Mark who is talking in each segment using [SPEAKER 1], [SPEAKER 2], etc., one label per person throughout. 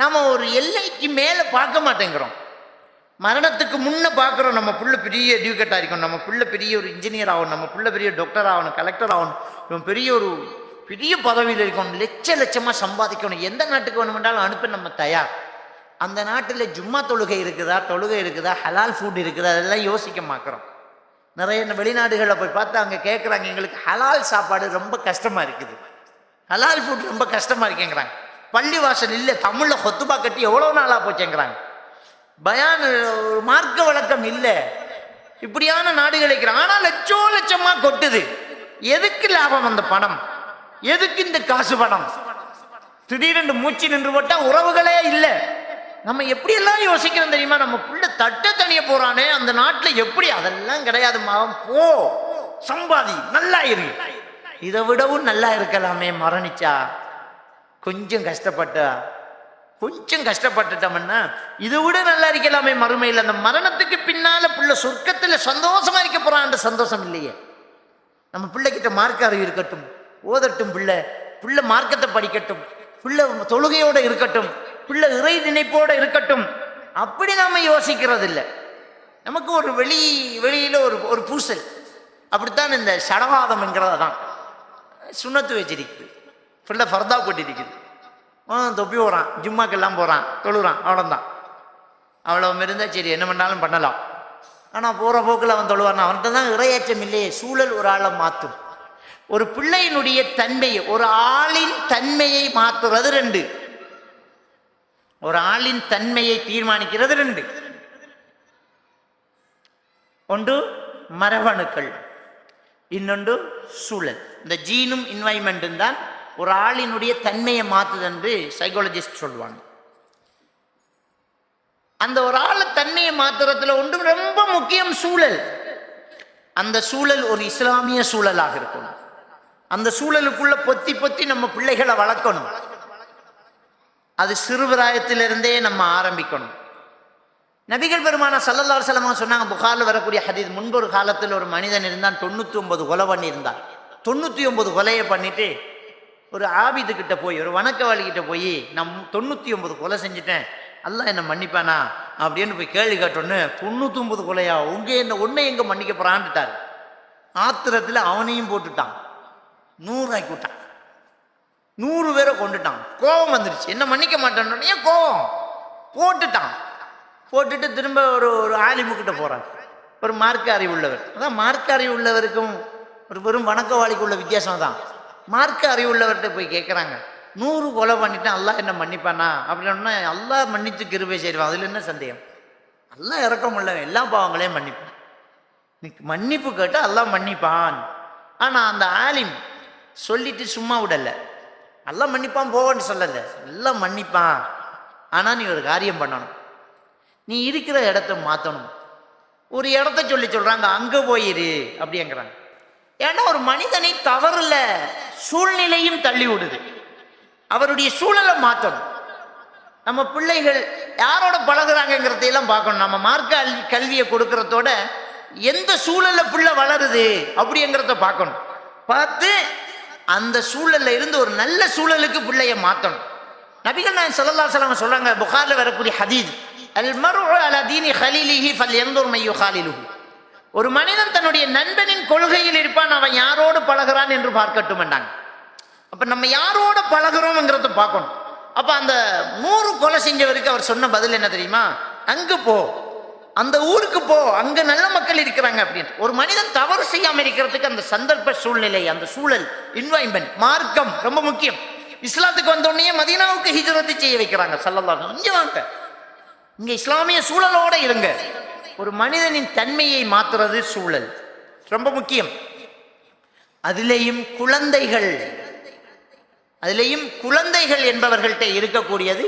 [SPEAKER 1] நாம் ஒரு எல்லைக்கு மேலே பார்க்க மாட்டேங்கிறோம். மரணத்துக்கு முன்னே பார்க்குறோம், நம்ம பிள்ளை பெரிய எஜுகேட்டாக இருக்கணும், நம்ம பிள்ளை பெரிய ஒரு இன்ஜினியர் ஆகணும், நம்ம பிள்ளை பெரிய டாக்டர் ஆகணும், கலெக்டர் ஆகணும், இவன் பெரிய பதவியில் இருக்கணும், லட்சமாக சம்பாதிக்கணும், எந்த நாட்டுக்கு வேணுமென்றாலும் அனுப்ப நம்ம தயார். அந்த நாட்டில் ஜும்மா தொழுகை இருக்குதா, ஹலால் ஃபுட் இருக்குதா, அதெல்லாம் யோசிக்க மாக்கிறோம். நிறைய வெளிநாடுகளில் போய் பார்த்தா அங்கே கேட்குறாங்க, எங்களுக்கு ஹலால் சாப்பாடு ரொம்ப கஷ்டமாக இருக்குது, ஹலால் ஃபுட் ரொம்ப கஷ்டமாக இருக்குங்கிறாங்க. பள்ளி வாசல் இல்லை, தமிழில் கொத்துபா கட்டி எவ்வளோ நாளாக போச்சுங்கிறாங்க. பயான் மார்க்க வழக்கம் இல்லை. இப்படியான நாடுகள் இருக்கிறாங்க. ஆனால் லட்சமாக கொட்டுது. எதுக்கு லாபம்? அந்த பணம் எதுக்கு? இந்த காசு பணம். திடீரென்று மூச்சு நின்று போட்டா உறவுகளே இல்லை. நம்ம எப்படியெல்லாம் யோசிக்கிறோம் தெரியுமா? நம்ம புள்ள தட்ட தனிய போறானே அந்த நாட்டில் எப்படி? அதெல்லாம் கிடையாது. மகன் போ, சம்பாதி, நல்லா இரு. இதை விடவும் நல்லா இருக்கலாமே மரணிச்சா. கொஞ்சம் கஷ்டப்பட்டுட்டோம்னா இதை விட நல்லா இருக்கலாமே மறுமையில். அந்த மரணத்துக்கு பின்னால பிள்ளை சொர்க்கத்தில் சந்தோஷமா இருக்க போறான். சந்தோஷம் இல்லையே. நம்ம பிள்ளைகிட்ட மார்க்க அறிவு இருக்கட்டும், ஓதட்டும், பிள்ளை மார்க்கத்தை படிக்கட்டும், பிள்ளை தொழுகையோட இருக்கட்டும், பிள்ளை இறை நினைப்போட இருக்கட்டும். அப்படி நாம யோசிக்கிறது இல்லை. நமக்கு ஒரு வெளியில ஒரு பூசல். அப்படித்தான் இந்த சடவாதம் என்கிறதான் சுண்ணத்து வச்சிருக்குது. பிள்ளை ஃபர்தா போட்டிருக்குது, தொப்பி போகிறான், ஜும்மாக்கெல்லாம் போகிறான், தொழுகிறான், அவ்வளோதான். அவ்வளோ இருந்தா சரி, என்ன பண்ணாலும் பண்ணலாம். ஆனால் போகிற போக்கில் அவன் தொழுவான். அவன்கிட்ட தான் இறையச்சம் இல்லையே. சூழல் ஒரு ஆளை மாற்றும். ஒரு பிள்ளையினுடைய தன்மையை, ஒரு ஆளின் தன்மையை மாற்றுறது ரெண்டு. ஒரு ஆளின் தன்மையை தீர்மானிக்கிறது ரெண்டு. ஒன்று மரபணுக்கள், இன்னொன்று சூழல். இந்த ஜீனும் என்வைரன்மெண்ட்டும் தான் ஒரு ஆளினுடைய தன்மையை மாற்றுது என்று சைக்காலஜிஸ்ட் சொல்லுவாங்க. அந்த ஒரு ஆளை தன்மையை மாத்துறதுல ஒன்று ரொம்ப முக்கியம் சூழல். அந்த சூழல் ஒரு இஸ்லாமிய சூழலாக இருக்கணும். அந்த சூழலுக்குள்ள பொத்தி நம்ம பிள்ளைகளை வளர்க்கணும். அது சிறுபிராயத்திலிருந்தே நம்ம ஆரம்பிக்கணும். நபிகள் பெருமானா ஸல்லல்லாஹு அலைஹி வஸல்லம் சொன்னாங்க, புகாரில் வரக்கூடிய ஹதீஸ், முன்பொரு காலத்தில் ஒரு மனிதன் இருந்தான், 99 கொலை பண்ணியிருந்தான். 99 கொலையை பண்ணிட்டு ஒரு ஆபிதுக்கிட்ட போய், ஒரு வணக்கவாளிகிட்ட போய், நான் 99 கொலை செஞ்சுட்டேன், அல்லாஹ் என்ன மன்னிப்பானா அப்படின்னு போய் கேள்வி கேட்டோன்னு, 99 கொலையா, ஒன்னை எங்க மன்னிக்க போறான்ட்டார். ஆத்திரத்தில் அவனையும் போட்டுட்டான், 100 ஆக்கி விட்டான், 100 பேரை கொண்டுட்டான். கோபம் வந்துருச்சு, என்ன மன்னிக்க மாட்டான், ஏன் கோபம் போட்டுட்டான். போட்டுட்டு திரும்ப ஒரு ஆலிமுக்கிட்ட போறார், ஒரு மார்க்க அறிவு உள்ளவர். அதான் மார்க்க அறிவு உள்ளவருக்கும் ஒரு வெறும் வணக்கவாளிக்கு உள்ள வித்தியாசம் தான். மார்க்க அறிவு உள்ளவர்கிட்ட போய் கேட்குறாங்க, 100 கொலை பண்ணிட்டேன், அல்லாஹ் என்ன மன்னிப்பானா அப்படின்னா, அல்லாஹ் மன்னிச்சு கிருபை செய்வான், அதில் என்ன சந்தேகம்? அல்லாஹ் இறக்கம் உள்ளவன், எல்லா பாவங்களையும் மன்னிப்பான். நீ மன்னிப்பு கேட்டால் அல்லாஹ் மன்னிப்பான். ஆனால் அந்த ஆலிம் சொல்லிட்டு சும்மா விடல, அல்லாஹ் மன்னிப்பான் போவான்னு சொல்லலை, எல்லாம் மன்னிப்பான். ஆனால் நீ ஒரு காரியம் பண்ணணும், நீ இருக்கிற இடத்த மாற்றணும். ஒரு இடத்த சொல்றாங்க, அங்கே போயிரு அப்படிங்கிறாங்க. ஏன்னா ஒரு மனிதனை தவறுல சூழ்நிலையும் தள்ளி விடுது. அவருடைய சூழலை மாற்றணும். நம்ம பிள்ளைகள் யாரோட பழகுறாங்கிறதையெல்லாம் பார்க்கணும். நம்ம மார்க்க கல்வியை கொடுக்கறதோட எந்த சூழல்ல பிள்ளை வளருது அப்படிங்கிறத பார்க்கணும். பார்த்து அந்த சூழல்ல இருந்து ஒரு நல்ல சூழலுக்கு பிள்ளைய மாற்றணும். நபிகள் நாயகம் ஸல்லல்லாஹு அலைஹி வஸல்லம் சொல்றாங்க, புகாரில் வரக்கூடிய ஹதீஸ், அல் மர்உ அலா தீனி ஹலீலிஹி ஃபல்யன்துர் மை யுகாலிலுஹு. ஒரு மனிதன் தன்னுடைய நண்பனின் கொள்கையில் இருப்பான், அவன் யாரோடு பழகிறான் என்று பார்க்கட்டும் என்றாங்க. அப்ப நம்ம யாரோட பழகிறோம்ங்கிறத பார்க்கணும். அப்ப அந்த 100 கொலை செஞ்சவருக்கு அவர் சொன்ன பதில் என்ன தெரியுமா? அங்கு போ, அந்த ஊருக்கு போ, அங்க நல்ல மக்கள் இருக்கிறாங்க அப்படின்னு. ஒரு மனிதன் தவறு செய்யாம இருக்கிறதுக்கு அந்த சந்தர்ப்ப சூழ்நிலை, அந்த சூழல், என்வைரன்மெண்ட், மார்க்கம் ரொம்ப முக்கியம். இஸ்லாத்துக்கு வந்தோடனே மதீனாவுக்கு ஹிஜ்ரத் செய்ய வைக்கிறாங்க ஸல்லல்லாஹு அலைஹி வஸல்லம். இங்க வாங்க, இங்க இஸ்லாமிய சூழலோட இருங்க. ஒரு மனிதனின் தன்மையை மாற்றுறது சூழல் ரொம்ப முக்கியம். அதிலேயும் குழந்தைகள் என்பவர்கள்ட்ட இருக்கக்கூடியது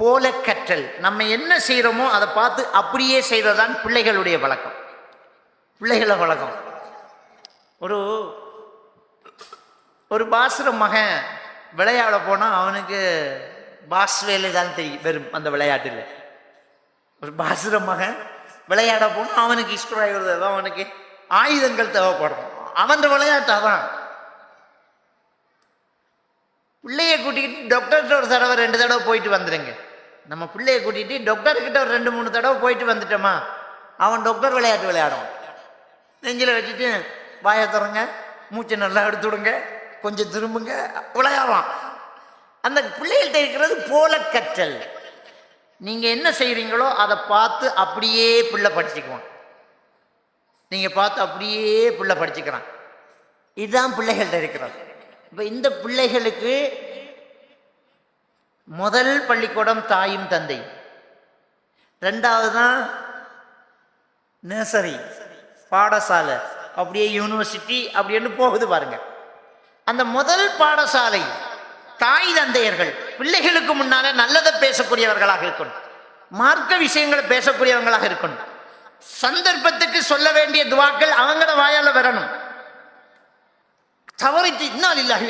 [SPEAKER 1] போல கற்றல். நம்ம என்ன செய்யறோமோ அதை பார்த்து அப்படியே செய்வதுதான் பிள்ளைகளுடைய பழக்கம். பிள்ளைகள பழக்கம். ஒரு பாசுர மகன் விளையாட போனா அவனுக்கு பாஸ் வேலை தான் தெரியும் வெறும் அந்த விளையாட்டில். ஒரு பாசுர மகன் விளையாட போனா அவனுக்கு இஷ்டம், அவனுக்கு ஆயுதங்கள் தேவைப்படும், அவன் விளையாட்டு அதான். பிள்ளைய கூட்டிக்கிட்டு டாக்டர்கிட்ட ஒரு தடவை 2 தடவை போயிட்டு வந்துடுங்க. நம்ம பிள்ளைய கூட்டிகிட்டு டாக்டர்கிட்ட ஒரு 2-3 தடவை போயிட்டு வந்துட்டோமா, அவன் டாக்டர் விளையாட்டு விளையாடும். நெஞ்சில் வச்சுட்டு வாயை திறங்க, மூச்சை நல்லா எடுத்து விடுங்க, கொஞ்சம் திரும்புங்க, விளையாடுவான். அந்த பிள்ளைகள்கிட்ட இருக்கிறது போல கற்றல். நீங்க என்ன செய்றீங்களோ அதை பார்த்து அப்படியே பிள்ளை படிச்சுக்குவான். நீங்க பார்த்து அப்படியே பிள்ளை படிச்சுக்கிறான். இதுதான் பிள்ளைகள்கிட்ட இருக்கிறது. இப்ப இந்த பிள்ளைகளுக்கு முதல் பள்ளிக்கூடம் தாயும் தந்தை, 2வது தான் நர்சரி பாடசாலை, அப்படியே யூனிவர்சிட்டி அப்படின்னு போகுது பாருங்க. அந்த முதல் பாடசாலை தாய் தந்தையர்கள் பிள்ளைகளுக்கு முன்னால நல்லதை பேசக்கூடியவர்களாக இருக்கணும், மார்க்க விஷயங்களை பேசக்கூடியவங்களாக இருக்கணும். சந்தர்ப்பத்துக்கு சொல்ல வேண்டிய துவாக்கள் அவங்கள வாயால வரணும். தவறிட்டு இன்னால் இல்லாஹி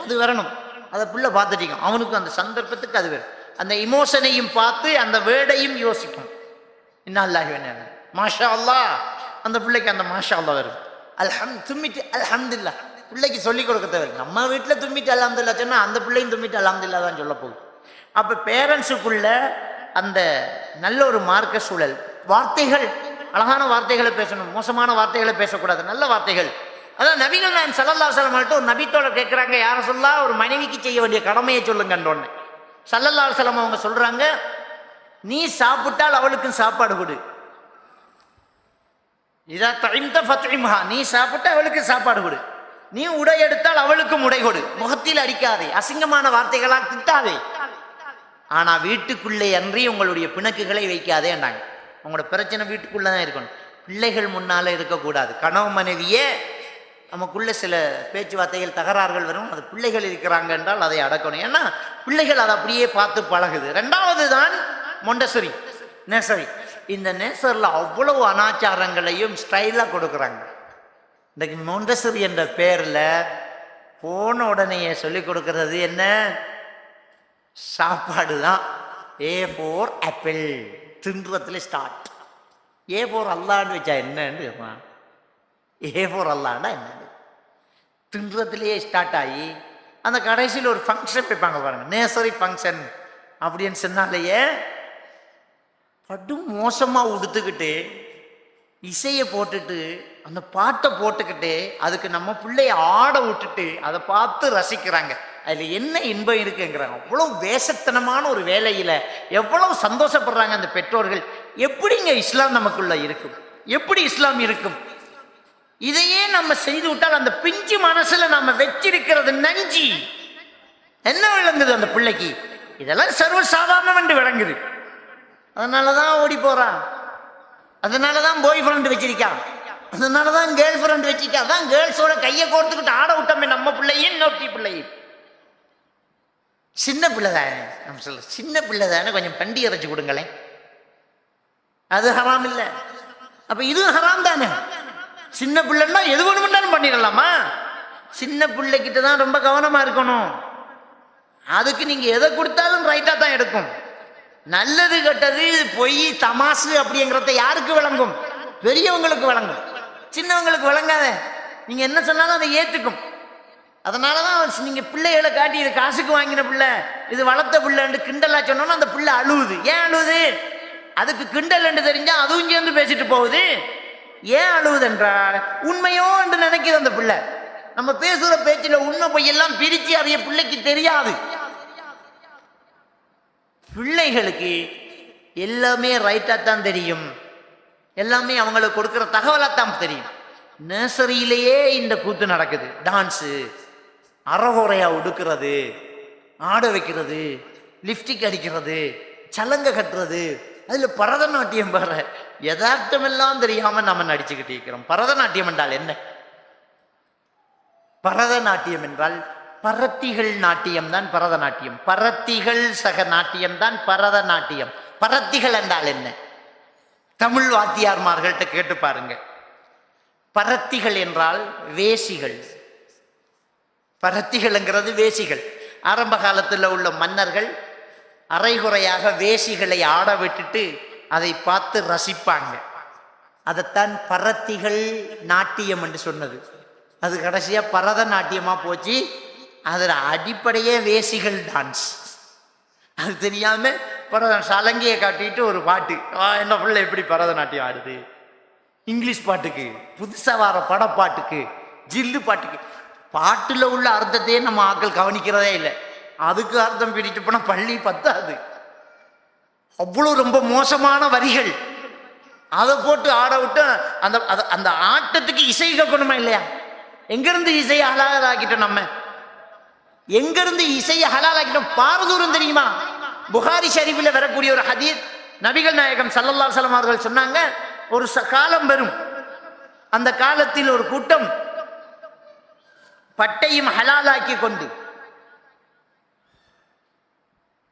[SPEAKER 1] அது வரணும். அதை பிள்ளை பார்த்துட்டீங்க, அவனுக்கு அந்த சந்தர்ப்பத்துக்கு அது வேணும். அந்த இமோஷனையும் பார்த்து அந்த வேர்டையும் யோசிக்கும். இன்னால்லாஹி மாஷா அல்லாஹ், அந்த பிள்ளைக்கு அந்த மாஷா அல்லாஹ் வரும். தும்மிட்டு அல்ஹம்துலில்லாஹ் பிள்ளைக்கு சொல்லிக் கொடுக்க தேவை. நம்ம வீட்டில் தும்மிட்டு அல்ஹம்துலில்லாஹ் சொன்னா அந்த பிள்ளையும் தும்மிட்டு அல்ஹம்துலில்லாஹ் தான் சொல்ல போகுது. அப்போ பேரண்ட்ஸுக்குள்ள அந்த நல்ல ஒரு மார்க்க சூழல், வார்த்தைகள் அழகான வார்த்தைகளை பேசணும், மோசமான வார்த்தைகளை பேசக்கூடாது, நல்ல வார்த்தைகள். அதான் நபிகள் நாயகம் ஸல்லல்லாஹு அலைஹி வஸல்லம் ஒரு நபித்தோட கேட்குறாங்க, யார சொல்லா ஒரு மனைவிக்கு செய்ய வேண்டிய கடமையை சொல்லுங்கன்றோன்னு. ஸல்லல்லாஹு அலைஹி வஸல்லம் அவங்க சொல்றாங்க, நீ சாப்பிட்டால் அவளுக்கும் சாப்பாடு கொடு. இதா தஇம்த ஃபத்இம்ஹா, நீ சாப்பிட்டா அவளுக்கு சாப்பாடு கொடு. நீ உடை எடுத்தால் அவளுக்கும் உடை கொடு. முகத்தில் அடிக்காதே, அசிங்கமான வார்த்தைகளால் திட்டாதே. ஆனா வீட்டுக்குள்ளே அன்றி உங்களுடைய பிணக்குகளை வைக்காதேன்னாங்க. உங்களோட பிரச்சனை வீட்டுக்குள்ளதான் இருக்கணும், பிள்ளைகள் முன்னால இருக்கக்கூடாது. கணவன் மனைவியே நமக்குள்ள சில பேச்சுவார்த்தைகள் தகராறுகள் வரும், அது பிள்ளைகள் இருக்கிறாங்க என்றால் அதை அடக்கணும். ஏன்னா பிள்ளைகள் அதை அப்படியே பார்த்து பழகுது. 2வது தான் மொண்டசரி நேசரி. இந்த நேசர்ல அவ்வளவு அனாச்சாரங்களையும் ஸ்டைலா கொடுக்குறாங்க. இன்றைக்கு மொண்டசரி என்ற பேர்ல போன உடனேயே சொல்லிக் கொடுக்கறது என்ன, சாப்பாடு தான். A4 apple தின்றத்துல start. A4 அல்லான்னு வச்சா என்னன்னு A4 அல்லாண்டா என்ன, தின்றதுலேயே ஸ்டார்ட் ஆகி அந்த கடைசியில் ஒரு ஃபங்க்ஷன் வைப்பாங்க பாருங்க, நேசரி ஃபங்க்ஷன் அப்படின்னு சொன்னாலேயே படும் மோசமாக உடுத்துக்கிட்டு இசையை போட்டுட்டு அந்த பாட்டை போட்டுக்கிட்டு அதுக்கு நம்ம பிள்ளைய ஆட விட்டுட்டு அதை பார்த்து ரசிக்கிறாங்க. அதில் என்ன இன்பம் இருக்குங்கிறாங்க. அவ்வளவு வேசத்தனமான ஒரு வேலையில் எவ்வளவு சந்தோஷப்படுறாங்க அந்த பெற்றோர்கள். எப்படிங்க இஸ்லாம் நமக்குள்ள இருக்கும், எப்படி இஸ்லாம் இருக்கும்? இதையே நம்ம செய்து விட்டால் அந்த பிஞ்சு மனசுல நாம வச்சிருக்கிறது நஞ்சி என்ன விளங்குது அந்த பிள்ளைக்கு? இதெல்லாம் சர்வசாதாரணம் என்று விளங்குது. அதனாலதான் ஓடி போறான், அதனாலதான் பாய் ஃப்ரெண்ட் வச்சிருக்கான், அதனாலதான் கேர்ள் ஃப்ரெண்ட் வச்சிருக்கான். அதான் கேர்ள்ஸோட கையை கோர்த்துக்கிட்டு ஆட விட்டோமே நம்ம பிள்ளையும் இன்னொருத்தி பிள்ளையும். சின்ன பிள்ளை தானே, நம்ம சொல்ல சின்ன பிள்ளை தானே, கொஞ்சம் பண்டி அரைச்சு கொடுங்களேன், அது ஹராம் இல்லை. அப்ப இதுவும் ஹராம் தானே. சின்ன பிள்ளைன்னா எது வேணுமென்றாலும் பண்ணிடலாமா? சின்ன பிள்ளைகிட்ட தான் ரொம்ப கவனமா இருக்கணும். அதுக்கு நீங்க எதை கொடுத்தாலும் ரைட்டா தான் எடுக்கும். நல்லது கெட்டது பொய் தமாசு அப்படிங்கிறத யாருக்கு விளங்கும்? பெரியவங்களுக்கு விளங்கும், சின்னவங்களுக்கு விளங்காத. நீங்க என்ன சொன்னாலும் அதை ஏத்துக்கும். அதனாலதான் நீங்க பிள்ளைகளை காட்டி இது காசுக்கு வாங்கின பிள்ளை, இது வளர்த்த பிள்ளைன்னு கிண்டலா சொன்னோம்னா அந்த பிள்ளை அழுவுது. ஏன் அழுவுது? அதுக்கு கிண்டல் என்று தெரிஞ்சா அதுவும் சேர்ந்து பேசிட்டு போகுது. ஏன் அழுவுது என்றால் உண்மையோ என்று நினைக்குது அந்த பிள்ளை. நம்ம பேசுற பேச்சுல உண்மை பொய்யெல்லாம் பிரிச்சு அறிய பிள்ளைக்கு தெரியாது. பிள்ளைகளுக்கு எல்லாமே ரைட்டா தான் தெரியும், எல்லாமே அவங்களுக்கு கொடுக்கிற தகவலாத்தான் தெரியும். நர்சரியிலேயே இந்த கூத்து நடக்குது. டான்ஸு, அறகுறையா உடுக்கிறது, ஆட வைக்கிறது, லிப்ஸ்டிக் அடிக்கிறது, சலங்க கட்டுறது, அதுல பரதநாட்டியம் பாரு. யதார்த்தம் எல்லாம் தெரியாம நம்ம நடிச்சுக்கிட்டு இருக்கிறோம். பரதநாட்டியம் என்றால் என்ன? பரதநாட்டியம் என்றால் பரத்திகள் நாட்டியம் தான் பரதநாட்டியம். பரத்திகள் சக நாட்டியம் தான் பரதநாட்டியம். பரத்திகள் என்றால் என்ன? தமிழ் வாத்தியார்மார்கள்ட்ட கேட்டு பாருங்க. பரத்திகள் என்றால் வேசிகள். பரத்திகள்ங்கிறது வேசிகள். ஆரம்ப காலத்தில் உள்ள மன்னர்கள் அரைகுறையாக வேசிகளை ஆட விட்டுட்டு அதை பார்த்து ரசிப்பாங்க. அதைத்தான் பரத்திகள் நாட்டியம் என்று சொன்னது. அது கடைசியா பரதநாட்டியமா போச்சு. அதில் அடிப்படையே வேசிகள் டான்ஸ். அது தெரியாம சலங்கையை காட்டிட்டு ஒரு பாட்டு, என்ன பிள்ளை எப்படி பரதநாட்டியம் ஆடுது, இங்கிலீஷ் பாட்டுக்கு, புதுசா வர படப்பாட்டுக்கு, ஜில்லு பாட்டுக்கு. பாட்டுல உள்ள அர்த்தத்தையே நம்ம ஆட்கள் கவனிக்கிறதே இல்லை. அதுக்கு அர்த்தம் பிரிட்டு போனா பள்ளி பத்தாது. அவ்வளவு ரொம்ப மோசமான வரிகள். அதை போட்டு ஆட விட்டு அந்த அந்த ஆட்டத்துக்கு இசை கேட்கணுமா இல்லையா? எங்கிருந்து இசையை ஹலாலாக்கிட்டோம்? நம்ம எங்கிருந்து இசையை ஹலாலாக்கிட்டோம்? பாரதூரம் தெரியுமா? புகாரி ஷரீஃபில் வரக்கூடிய ஒரு ஹதீஸ், நபிகள் நாயகம் ஸல்லல்லாஹு அலைஹி வஸல்லம் அவர்கள் சொன்னாங்க, ஒரு காலம் வரும், அந்த காலத்தில் ஒரு கூட்டம் பட்டையும் ஹலாலாக்கி கொண்டு,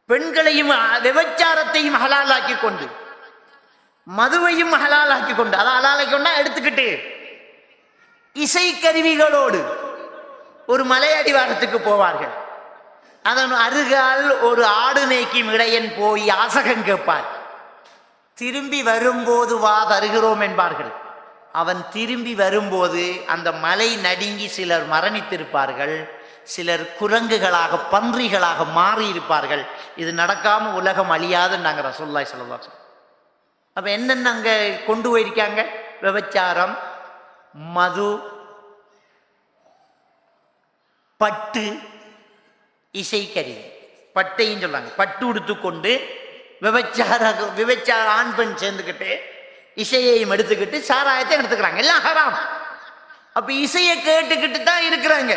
[SPEAKER 1] பெண்களையும் விபச்சாரத்தையும் ஹலாலாக்கி கொண்டு, மதுவையும் ஹலாலாக்கி கொண்டு, அதை ஹலாலாக்கி கொண்டா எடுத்துக்கிட்டு இசை கருவிகளோடு ஒரு மலை அடிவாரத்துக்கு போவார்கள். அதன் அருகால் ஒரு ஆடு மேய்க்கும் இடையன் போய் யாசகம் கேட்பார். திரும்பி வரும்போது வா தருகிறோம் என்பார்கள். அவன் திரும்பி வரும்போது அந்த மலை நடுங்கி சிலர் மரணித்திருப்பார்கள், சிலர் குரங்குகளாக பன்றிகளாக மாறி இருப்பார்கள். இது நடக்காம உலகம் அழியாது நாங்க ரசூலுல்லாஹி ஸல்லல்லாஹு அலைஹி வஸல்லம். அப்ப என்னென்ன அங்க கொண்டு போயிருக்காங்க? விபச்சாரம், மது, பட்டு, இசைக்கருவி. பட்டையும் சொல்றாங்க, பட்டு உடுத்து கொண்டு விபச்சார ஆண் பெண் சேர்ந்துக்கிட்டு இசையையும் எடுத்துக்கிட்டு சாராயத்தை எடுத்துக்கிறாங்க. எல்லாம் ஹராம். அப்ப இசையை கேட்டுக்கிட்டு தான் இருக்கிறாங்க.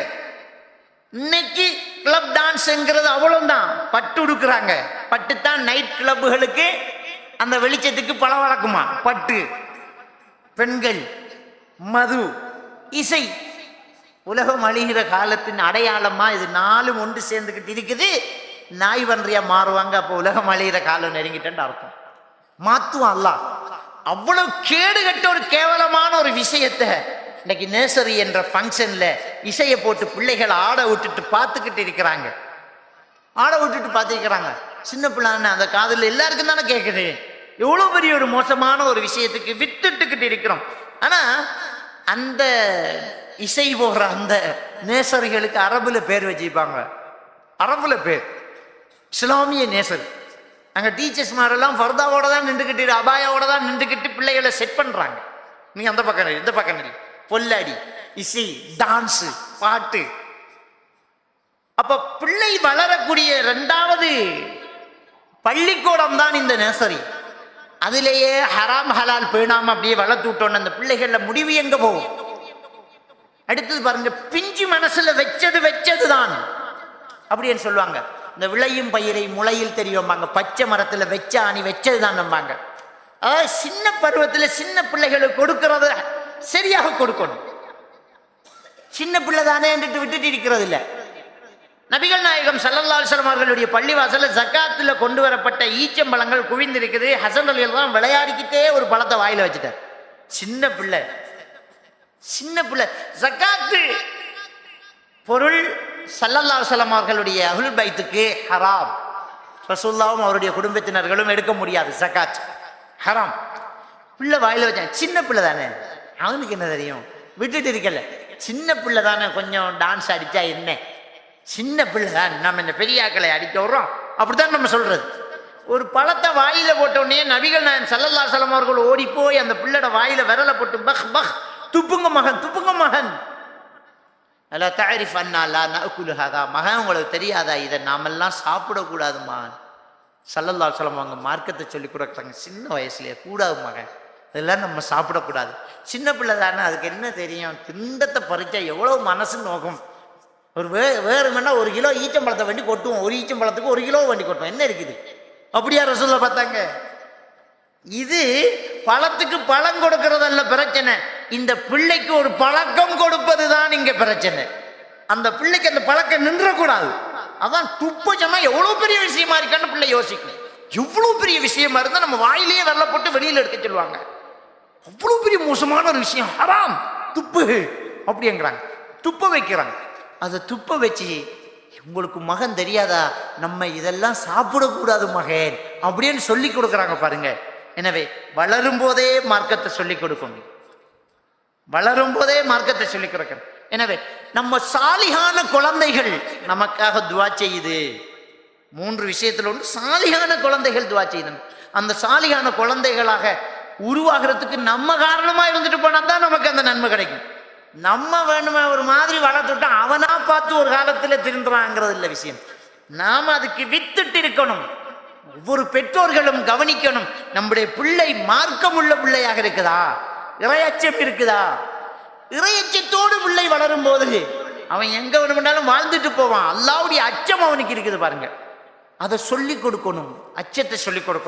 [SPEAKER 1] இன்னைக்கு கிளப் டான்ஸ்ங்கிறது அவ்வளவுதான். பட்டு உடுக்கிறாங்க. பட்டு தான் நைட் கிளப்புகளுக்கு அந்த வெளிச்சத்துக்கு பளவழக்குமா. பட்டு, பெண்கள், மது, இசை. உலகம் அழிகிற காலத்தின் அடையாளமா இது நாலும் ஒன்று சேர்ந்துக்கிட்டு இருக்குது. நாய் பன்றியா மாறுவாங்க. அப்போ உலகம் அழிகிற காலம் நெருங்கிட்டேன்னு அர்த்தம். மாத்துவான் அல்லாஹ். அவ்வளவு கேடுகட்ட ஒரு கேவலமான ஒரு விஷயத்தை இன்னைக்கு நேசரி என்ற ஃபங்க்ஷன்ல இசையை போட்டு பிள்ளைகளை ஆட விட்டுட்டு பார்த்துக்கிட்டு இருக்கிறாங்க. ஆட விட்டுட்டு பார்த்துக்கிறாங்க. சின்ன பிள்ளைன்னு அந்த காதுல எல்லாருக்கும் தானே கேட்குது. எவ்வளவு பெரிய ஒரு மோசமான ஒரு விஷயத்துக்கு விட்டுட்டுக்கிட்டு இருக்கிறோம். ஆனா அந்த இசை போடுற அந்த நேசர்களுக்கு அரபுல பேர் வச்சிருப்பாங்க. அரபுல பேர் இஸ்லாமிய நேசர். அங்க டீச்சர்ஸ் மாதிரிலாம் ஃபர்தாவோட தான் நின்றுக்கிட்டு, அபாயாவோட தான் நின்றுக்கிட்டு பிள்ளைகளை செட் பண்றாங்க. நீ அந்த பக்கம் இந்த பக்கம் பொல்லாடி, இசை, டான்ஸ், பாட்டு. அப்ப பிள்ளை வளரக்கூடிய இரண்டாவது பள்ளிக்கூடம் தான் இந்த நேசரி. அதிலேயே ஹராம் ஹலால் பேணாம அப்படியே வளர்த்து விட்டோன்னு அந்த பிள்ளைகள்ல முடிவு எங்க போகும்? அடுத்தது பாருங்க, பிஞ்சு மனசுல வச்சது தான் அப்படின்னு சொல்லுவாங்க. இந்த விளையும் பயிரை முளையில் தெரியும்பாங்க. பச்சை மரத்துல வச்ச அணி வச்சதுதான் நம்பாங்க. அதாவது சின்ன பருவத்துல சின்ன பிள்ளைகளுக்கு கொடுக்கறத சரியாக கொடுக்கணும். சின்ன பிள்ளை தானே விட்டுட்டு இருக்கிறது இல்லை. நபிகள் நாயகம் ஸல்லல்லாஹு அலைஹி வஸல்லம் அவர்களுடைய பள்ளிவாசல்ல ஜக்காத்துல கொண்டு வரப்பட்ட ஈச்சம்பழங்கள் குவிந்திருக்குது. ஹசன் ரலியல்லாஹு விளையாடிக்கிட்டே ஒரு பழத்தை வாயில வச்சுட்டார். சின்ன பிள்ளை ஜக்காத்து பொருள் ஸல்லல்லாஹு அலைஹி வஸல்லம் அவர்களுடைய அஹ்லுல் பைத்துக்கு ஹராம். ரசூலுல்லாஹும் அவருடைய குடும்பத்தினர்களும் எடுக்க முடியாது. ஜக்காத் ஹராம். பிள்ளை வாயில வச்சான். சின்ன பிள்ளை தானே, அவனுக்கு என்ன தெரியும்? விட்டுட்டு இருக்கல. சின்ன பிள்ளை தானே, கொஞ்சம் டான்ஸ் அடிச்சா என்ன, சின்ன பிள்ளை தான், நம்ம இந்த பெரியாக்களை அடிக்க விடுறோம் அப்படித்தான் நம்ம சொல்றது. ஒரு பழத்தை வாயில போட்ட உடனே நபிகள் நாயகம் ஸல்லல்லாஹு அலைஹி வஸல்லம் அவர்கள் ஓடி போய் அந்த பிள்ளைட வாயில விரலை போட்டு பஹ் பஹ், துப்புங்க மகன், அல்லா தஅரிஃப் அன்னா லா நஅகுலு ஹதா, மகன் உங்களுக்கு தெரியாதா, இதை நாமெல்லாம் சாப்பிடக்கூடாதுமா. ஸல்லல்லாஹு அலைஹி வஸல்லம் அவங்க மார்க்கத்தை சொல்லி கொடுக்குறாங்க. சின்ன வயசுலயே கூடாது மகன், இதெல்லாம் நம்ம சாப்பிடக்கூடாது. சின்ன பிள்ளை தானே, அதுக்கு என்ன தெரியும்? திண்டத்தை பறிச்சா எவ்வளவு மனசு நோக்கும். ஒரு வேறுங்கன்னா 1 கிலோ ஈச்சம்பழத்தை வண்டி கொட்டுவோம். ஒரு ஈச்சம்பழத்துக்கு 1 கிலோ வண்டி கொட்டுவோம். என்ன இருக்குது? அப்படியா ரசூலுல்லாஹ் பார்த்தாங்க? இது பழத்துக்கு பழம் கொடுக்கறதல்ல பிரச்சனை, இந்த பிள்ளைக்கு ஒரு பழக்கம் கொடுப்பது தான் இங்க பிரச்சனை. அந்த பிள்ளைக்கு அந்த பழக்கம் நின்றக்கூடாது. அதான் துப்ப சொன்னா எவ்வளவு பெரிய விஷயமா இருக்கான்னு பிள்ளை யோசிக்கணும். எவ்வளவு பெரிய விஷயமா இருந்தா நம்ம வாயிலேயே வெள்ள போட்டு வெளியில எடுக்க சொல்லுவாங்க. அவ்வளவு பெரிய மோசமான ஒரு விஷயம் ஹராம், துப்பு அப்படிங்கிறாங்க. துப்ப வைக்கிறாங்க. அதை துப்ப வச்சு உங்களுக்கு மகன் தெரியாதா, நம்ம இதெல்லாம் சாப்பிடக்கூடாது மகன் அப்படின்னு சொல்லி கொடுக்குறாங்க பாருங்க. எனவே வளரும் போதே மார்க்கத்தை சொல்லிக் கொடுக்கணும். வளரும் போதே மார்க்கத்தை சொல்லிக் கொடுக்கணும். எனவே நம்ம சாலிகான குழந்தைகள் நமக்காக துவா செய்யுது. 3 விஷயத்துல ஒன்று, சாலிகான குழந்தைகள் துவா செய்யுது. அந்த சாலிகான குழந்தைகளாக உருவாகிறதுக்கு நம்ம காரணமா இருந்துட்டு போனா தான் நமக்கு அந்த நன்மை கிடைக்கும். நம்ம வேணுமே ஒரு மாதிரி வளர்த்துட்டா அவனா பார்த்து ஒரு காலத்துல திருந்துறாங்கிறது இல்லை விஷயம். நாம அதுக்கு வித்துட்டு இருக்கணும். ஒவ்வொரு பெற்றோர்களும் கவனிக்கணும், நம்முடைய பிள்ளை மார்க்கமுள்ள பிள்ளையாக இருக்குதா, இறையச்சம் இருக்குதா. இறையச்சத்தோடு பிள்ளை வளரும் போது அவன் எங்க வேணும்னாலும் வாழ்ந்துட்டு போவான். அல்லாஹ்வுடைய அச்சம் அவனுக்கு இருக்குது பாருங்க. அதை சொல்லிக் கொடுக்கணும், அச்சத்தை சொல்லிக் கொடுக்கணும்.